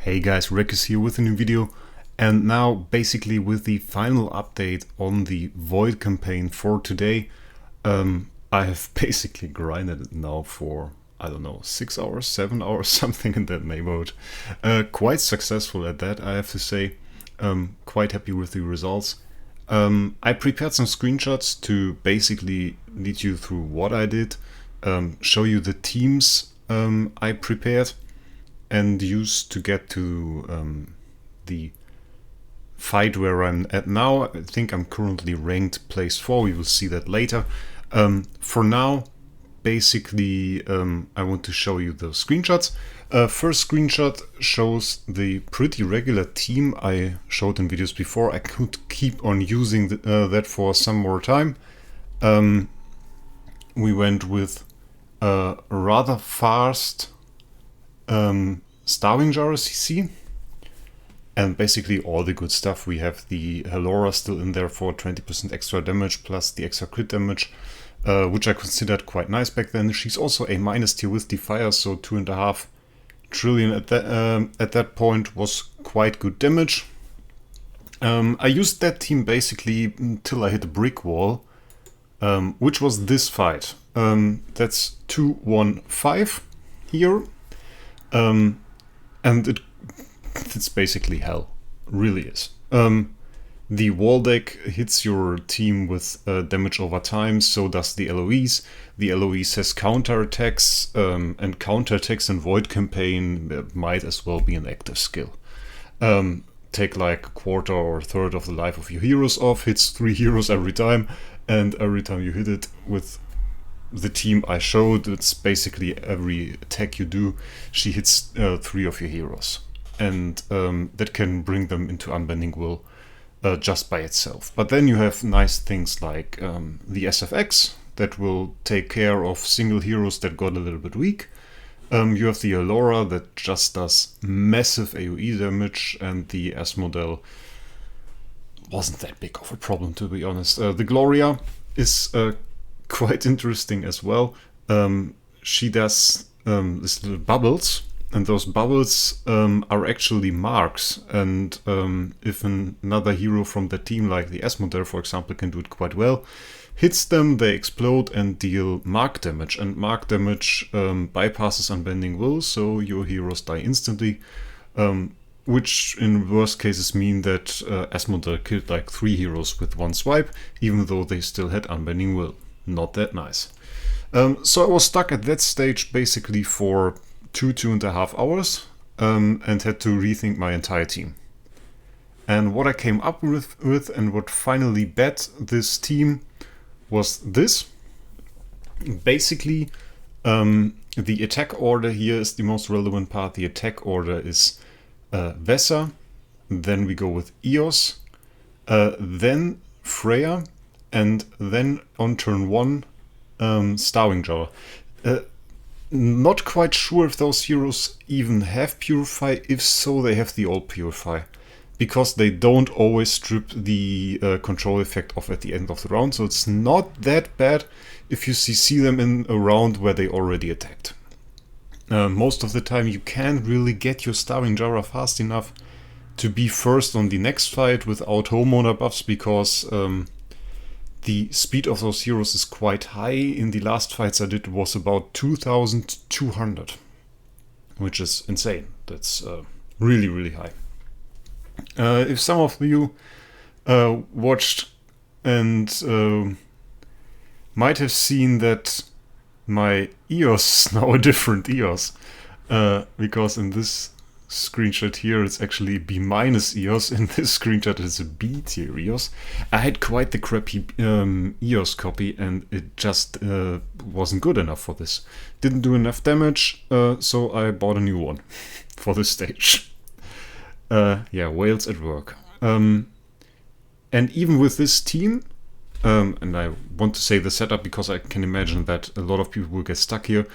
Hey guys, Rekus here with a new video, and now basically with the final update on the Void campaign for today. I have basically grinded it now for, I don't know, 6 hours, 7 hours, something in that neighborhood. Quite successful at that, I have to say. Quite happy with the results. I prepared some screenshots to basically lead you through what I did, show you the teams I prepared and used to get to the fight where I'm at now. I think I'm currently ranked place 4, we will see that later. For now, basically, I want to show you the screenshots. First screenshot shows the pretty regular team I showed in videos before. I could keep on using that for some more time. We went with a rather fast Starving Jar CC, and basically all the good stuff. We have the Halora still in there for 20% extra damage plus the extra crit damage, which I considered quite nice back then. She's also a minus tier with Defier, so 2.5 trillion at that point was quite good damage. I used that team basically until I hit a brick wall, which was this fight. That's 2-1-5 here. And it's basically hell, really is. The wall deck hits your team with damage over time, so does the LOEs. The LOEs has counterattacks, and counterattacks in Void campaign might as well be an active skill. Take like a quarter or a third of the life of your heroes off, hits 3 heroes every time, and every time you hit it with the team I showed, it's basically every attack you do, she hits 3 of your heroes. And that can bring them into Unbending Will just by itself. But then you have nice things like the SFX that will take care of single heroes that got a little bit weak. You have the Halora that just does massive AoE damage, and the Asmodel wasn't that big of a problem, to be honest. The Gloria is quite interesting as well. She does these little bubbles, and those bubbles are actually marks, and if another hero from the team, like the Asmodel for example, can do it quite well, hits them, they explode and deal mark damage, and mark damage bypasses Unbending Will, so your heroes die instantly, which in worst cases mean that Asmodel killed like 3 heroes with one swipe, even though they still had Unbending Will. Not that nice. So I was stuck at that stage basically for 2.5 hours, and had to rethink my entire team. And what I came up with and what finally bet this team was this. Basically, the attack order here is the most relevant part. The attack order is Vesa, then we go with Eos, then Freya, and then on turn 1, Starving Jar. Not quite sure if those heroes even have Purify. If so, they have the old Purify, because they don't always strip the control effect off at the end of the round, so it's not that bad if you see them in a round where they already attacked. Most of the time you can't really get your Starving Jar fast enough to be first on the next fight without homeowner buffs, because the speed of those heroes is quite high. In the last fights I did was about 2200, which is insane. That's really, really high. If some of you watched and might have seen that my EOS is now a different EOS, because in this screenshot here it's actually B- EOS, in this screenshot it's a B tier EOS. I had quite the crappy EOS copy, and it just wasn't good enough for this. Didn't do enough damage, so I bought a new one for this stage. Yeah, whales at work. And even with this team, and I want to say the setup because I can imagine that a lot of people will get stuck here.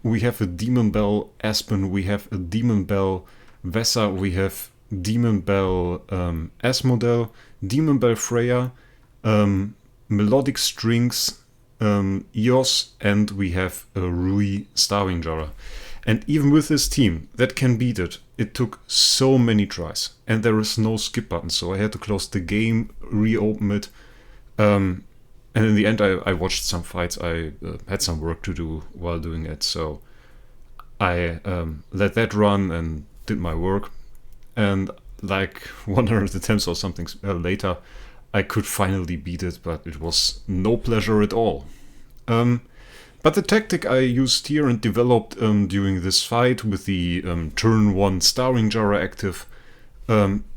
We have a Demon Bell Aspen, we have a Demon Bell Vesa, we have Demon Bell Asmodel, Demon Bell Freya, Melodic Strings, Eos, and we have a Rui Starving Jar. And even with this team that can beat it, it took so many tries. And there is no skip button, so I had to close the game, reopen it. And in the end, I watched some fights. I had some work to do while doing it, so I let that run and did my work. And like 100 attempts or something later, I could finally beat it, but it was no pleasure at all. But the tactic I used here and developed during this fight with the turn 1 Starring Jara active,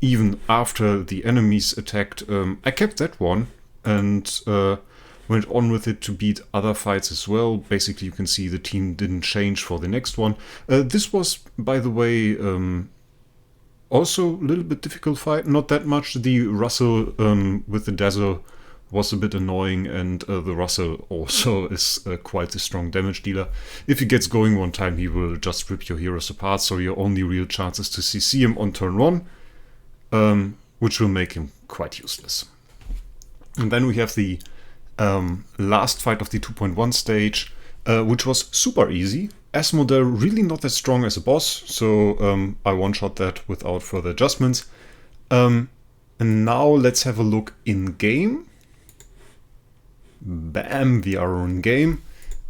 even after the enemies attacked, I kept that one and went on with it to beat other fights as well. Basically, you can see the team didn't change for the next one. This was, by the way, also a little bit difficult fight. Not that much. The Russell with the Dazzle was a bit annoying, and the Russell also is quite a strong damage dealer. If he gets going one time, he will just rip your heroes apart, so your only real chance is to CC him on turn 1, which will make him quite useless. And then we have the last fight of the 2.1 stage, which was super easy. Asmodee really not as strong as a boss, so I one-shot that without further adjustments. And now let's have a look in-game. Bam, we are in game.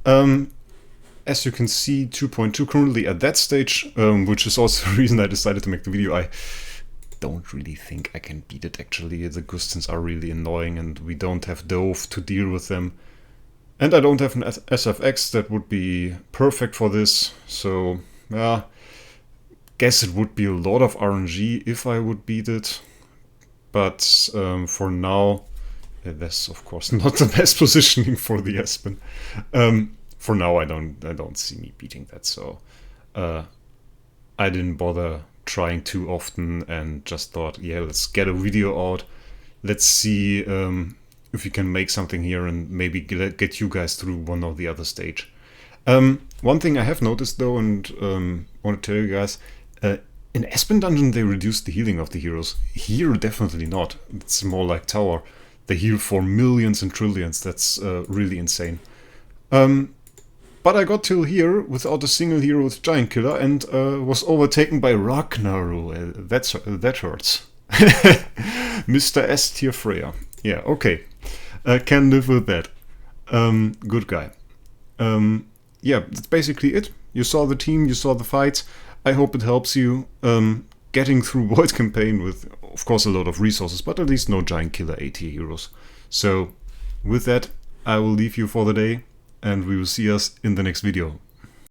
As you can see, 2.2 currently at that stage, which is also the reason I decided to make the video. I don't really think I can beat it actually. The Gustins are really annoying and we don't have Dove to deal with them. And I don't have an SFX that would be perfect for this, so yeah, guess it would be a lot of RNG if I would beat it. But for now, that's of course not the best positioning for the Espen. For now, I don't see me beating that, so I didn't bother trying too often and just thought, yeah, let's get a video out. Let's see if we can make something here and maybe get you guys through one or the other stage. One thing I have noticed though, and want to tell you guys, in Espen Dungeon they reduced the healing of the heroes. Here definitely not. It's more like Tower. They heal for millions and trillions. That's really insane. But I got till here without a single hero with Giant Killer and was overtaken by Ragnaru. That hurts. Mr. S tier Freya. Yeah, okay. Can live with that. Good guy. Yeah, that's basically it. You saw the team, you saw the fights. I hope it helps you getting through Void Campaign with, of course, a lot of resources, but at least no Giant Killer A tier heroes. So, with that, I will leave you for the day, and we will see us in the next video.